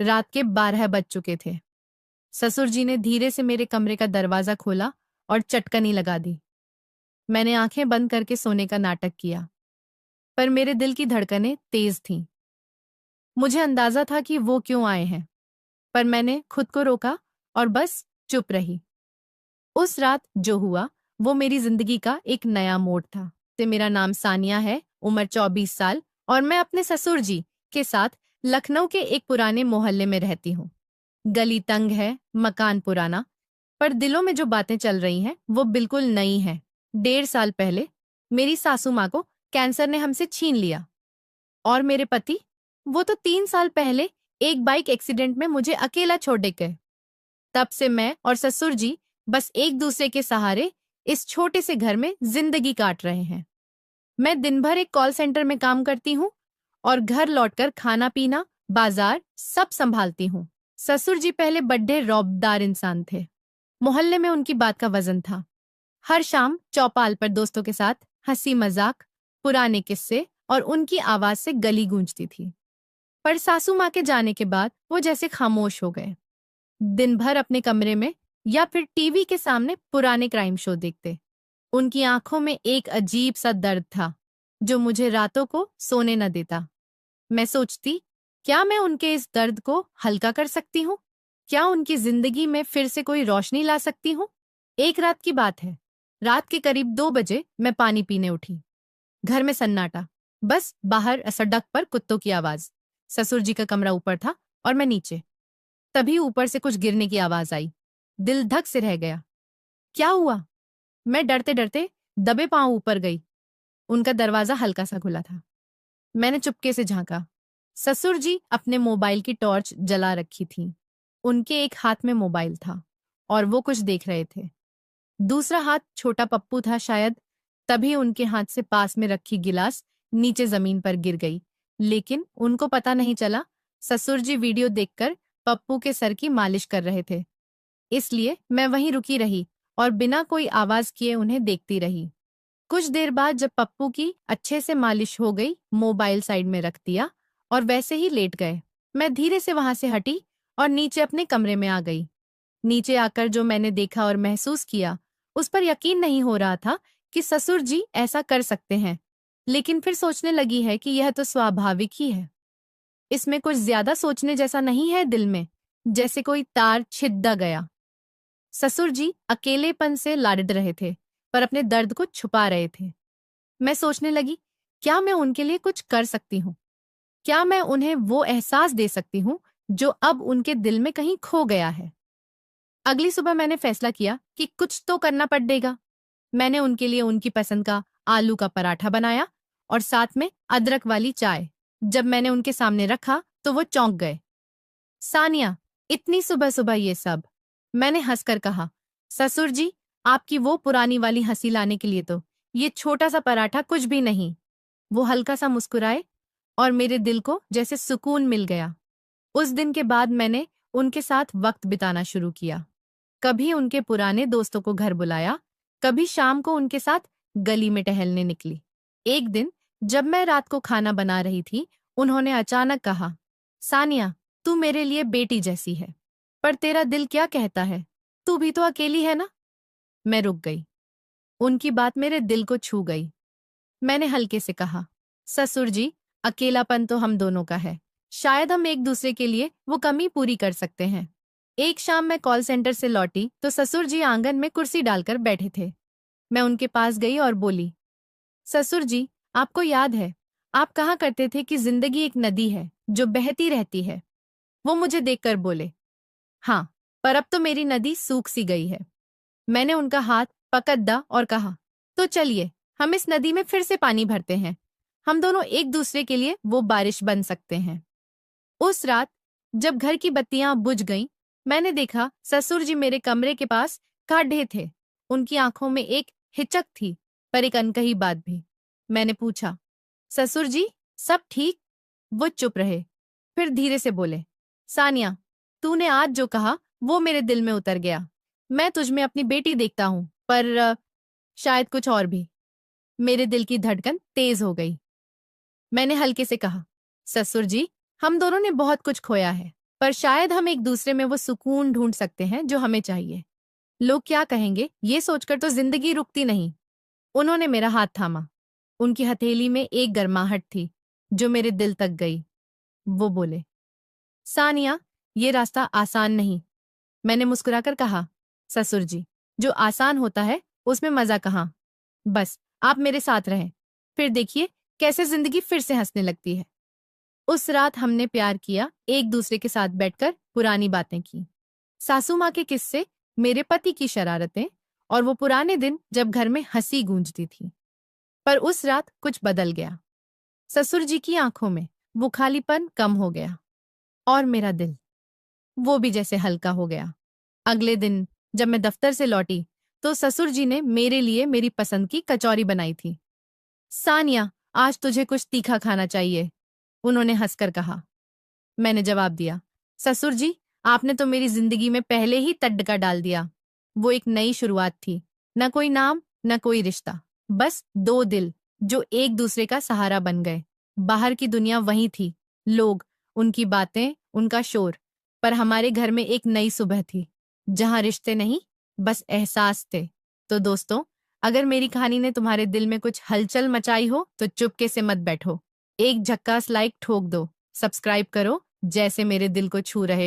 रात के 12 बज चुके थे। ससुर जी ने धीरे से मेरे कमरे का दरवाजा खोला और चटकनी लगा दी। मैंने आंखें बंद करके सोने का नाटक किया, पर मेरे दिल की धड़कनें तेज थीं। मुझे अंदाजा था कि वो क्यों आए हैं, पर मैंने खुद को रोका और बस चुप रही। उस रात जो हुआ वो मेरी जिंदगी का एक नया मोड़ था। मेरा नाम सानिया है, उम्र 24 साल, और मैं अपने ससुर जी के साथ लखनऊ के एक पुराने मोहल्ले में रहती हूँ। गली तंग है, मकान पुराना, पर दिलों में जो बातें चल रही हैं वो बिल्कुल नई हैं। 1.5 साल पहले मेरी सासू माँ को कैंसर ने हमसे छीन लिया, और मेरे पति, वो तो 3 साल पहले एक बाइक एक्सीडेंट में मुझे अकेला छोड़ गए। तब से मैं और ससुर जी बस एक दूसरे के सहारे इस छोटे से घर में जिंदगी काट रहे हैं। मैं दिन भर एक कॉल सेंटर में काम करती हूँ और घर लौटकर खाना पीना, बाजार सब संभालती हूँ। ससुर जी पहले बड़े रौबदार इंसान थे। मोहल्ले में उनकी बात का वजन था। हर शाम चौपाल पर दोस्तों के साथ हंसी मजाक, पुराने किस्से और उनकी आवाज से गली गूंजती थी। पर सासू माँ के जाने के बाद वो जैसे खामोश हो गए। दिन भर अपने कमरे में या फिर टीवी के सामने पुराने क्राइम शो देखते। उनकी आंखों में एक अजीब सा दर्द था जो मुझे रातों को सोने न देता। मैं सोचती, क्या मैं उनके इस दर्द को हल्का कर सकती हूँ? क्या उनकी जिंदगी में फिर से कोई रोशनी ला सकती हूँ? एक रात की बात है। रात के करीब 2 बजे मैं पानी पीने उठी। घर में सन्नाटा, बस बाहर सड़क पर कुत्तों की आवाज। ससुर जी का कमरा ऊपर था और मैं नीचे। तभी ऊपर से कुछ गिरने की आवाज आई। दिल धक से रह गया। क्या हुआ? मैं डरते डरते दबे पांव ऊपर गई। उनका दरवाजा हल्का सा खुला था। मैंने चुपके से झांका। ससुर जी अपने मोबाइल की टॉर्च जला रखी थी। उनके एक हाथ में मोबाइल था और वो कुछ देख रहे थे। दूसरा हाथ छोटा पप्पू था शायद। तभी उनके हाथ से पास में रखी गिलास नीचे जमीन पर गिर गई, लेकिन उनको पता नहीं चला। ससुर जी वीडियो देखकर पप्पू के सर की मालिश कर रहे थे, इसलिए मैं वहीं रुकी रही और बिना कोई आवाज किए उन्हें देखती रही। कुछ देर बाद जब पप्पू की अच्छे से मालिश हो गई, मोबाइल साइड में रख दिया और वैसे ही लेट गए। मैं धीरे से वहां से हटी और नीचे अपने कमरे में आ गई। नीचे आकर जो मैंने देखा और महसूस किया, उस पर यकीन नहीं हो रहा था कि ससुर जी ऐसा कर सकते हैं। लेकिन फिर सोचने लगी है कि यह तो स्वाभाविक ही है। इसमें कुछ ज्यादा सोचने जैसा नहीं है। दिल में जैसे कोई तार छिद्दा गया। ससुर जी अकेलेपन से लाड रहे थे, पर अपने दर्द को छुपा रहे थे। मैं सोचने लगी, क्या मैं उनके लिए कुछ कर सकती हूँ? क्या मैं उन्हें वो एहसास दे सकती हूँ जो अब उनके दिल में कहीं खो गया है? अगली सुबह मैंने फैसला किया कि कुछ तो करना पड़ेगा। मैंने उनके लिए उनकी पसंद का आलू का पराठा बनाया और साथ में अदरक वाली चाय। जब मैंने उनके सामने रखा तो वो चौंक गए। सानिया, इतनी सुबह सुबह ये सब? मैंने हंसकर कहा। ससुर जी, आपकी वो पुरानी वाली हंसी लाने के लिए तो ये छोटा सा पराठा कुछ भी नहीं। वो हल्का सा मुस्कुराए और मेरे दिल को जैसे सुकून मिल गया। उस दिन के बाद मैंने उनके साथ वक्त बिताना शुरू किया। कभी उनके पुराने दोस्तों को घर बुलाया, कभी शाम को उनके साथ गली में टहलने निकली। एक दिन जब मैं रात को खाना बना रही थी, उन्होंने अचानक कहा, सानिया, तू मेरे लिए बेटी जैसी है, पर तेरा दिल क्या कहता है? तू भी तो अकेली है ना? मैं रुक गई। उनकी बात मेरे दिल को छू गई। मैंने हल्के से कहा, ससुर जी, अकेलापन तो हम दोनों का है। शायद हम एक दूसरे के लिए वो कमी पूरी कर सकते हैं। एक शाम मैं कॉल सेंटर से लौटी तो ससुर जी आंगन में कुर्सी डालकर बैठे थे। मैं उनके पास गई और बोली, ससुर जी, आपको याद है, आप कहा करते थे कि जिंदगी एक नदी है जो बहती रहती है। वो मुझे देखकर बोले, हाँ, पर अब तो मेरी नदी सूख सी गई है। मैंने उनका हाथ पकड़ा और कहा, तो चलिए, हम इस नदी में फिर से पानी भरते हैं। हम दोनों एक दूसरे के लिए वो बारिश बन सकते हैं। उस रात जब घर की बत्तियां बुझ गईं, मैंने देखा ससुर जी मेरे कमरे के पास खड़े थे। उनकी आंखों में एक हिचक थी, पर एक अनकही बात भी। मैंने पूछा, ससुर जी, सब ठीक? वो चुप रहे, फिर धीरे से बोले, सानिया, तूने आज जो कहा वो मेरे दिल में उतर गया। मैं तुझ में अपनी बेटी देखता हूं, पर शायद कुछ और भी। मेरे दिल की धड़कन तेज हो गई। मैंने हल्के से कहा, ससुर जी, हम दोनों ने बहुत कुछ खोया है, पर शायद हम एक दूसरे में वो सुकून ढूंढ सकते हैं जो हमें चाहिए। लोग क्या कहेंगे ये सोचकर तो जिंदगी रुकती नहीं। उन्होंने मेरा हाथ थामा। उनकी हथेली में एक गर्माहट थी जो मेरे दिल तक गई। वो बोले, सानिया, ये रास्ता आसान नहीं। मैंने मुस्कुराकर कहा, ससुर जी, जो आसान होता है उसमें मजा कहाँ। बस आप मेरे साथ रहें, फिर देखिए कैसे जिंदगी फिर से हंसने लगती है। उस रात हमने प्यार किया, एक दूसरे के साथ बैठकर पुरानी बातें की। सासू माँ के किस्से, मेरे पति की शरारतें और वो पुराने दिन जब घर में हंसी गूंजती थी। पर उस रात कुछ बदल गया। ससुर जी की आंखों में वो खालीपन कम हो गया और मेरा दिल वो भी जैसे हल्का हो गया। अगले दिन जब मैं दफ्तर से लौटी तो ससुर जी ने मेरे लिए मेरी पसंद की कचौरी बनाई थी। सानिया, आज तुझे कुछ तीखा खाना चाहिए, उन्होंने हंसकर कहा। मैंने जवाब दिया, ससुर जी, आपने तो मेरी जिंदगी में पहले ही तड़का डाल दिया। वो एक नई शुरुआत थी, न कोई नाम न कोई रिश्ता, बस दो दिल जो एक दूसरे का सहारा बन गए। बाहर की दुनिया वही थी, लोग, उनकी बातें, उनका शोर, पर हमारे घर में एक नई सुबह थी जहां रिश्ते नहीं, बस एहसास थे। तो दोस्तों, अगर मेरी कहानी ने तुम्हारे दिल में कुछ हलचल मचाई हो तो चुपके से मत बैठो, एक झक्कास लाइक ठोक दो, सब्सक्राइब करो जैसे मेरे दिल को छू रहे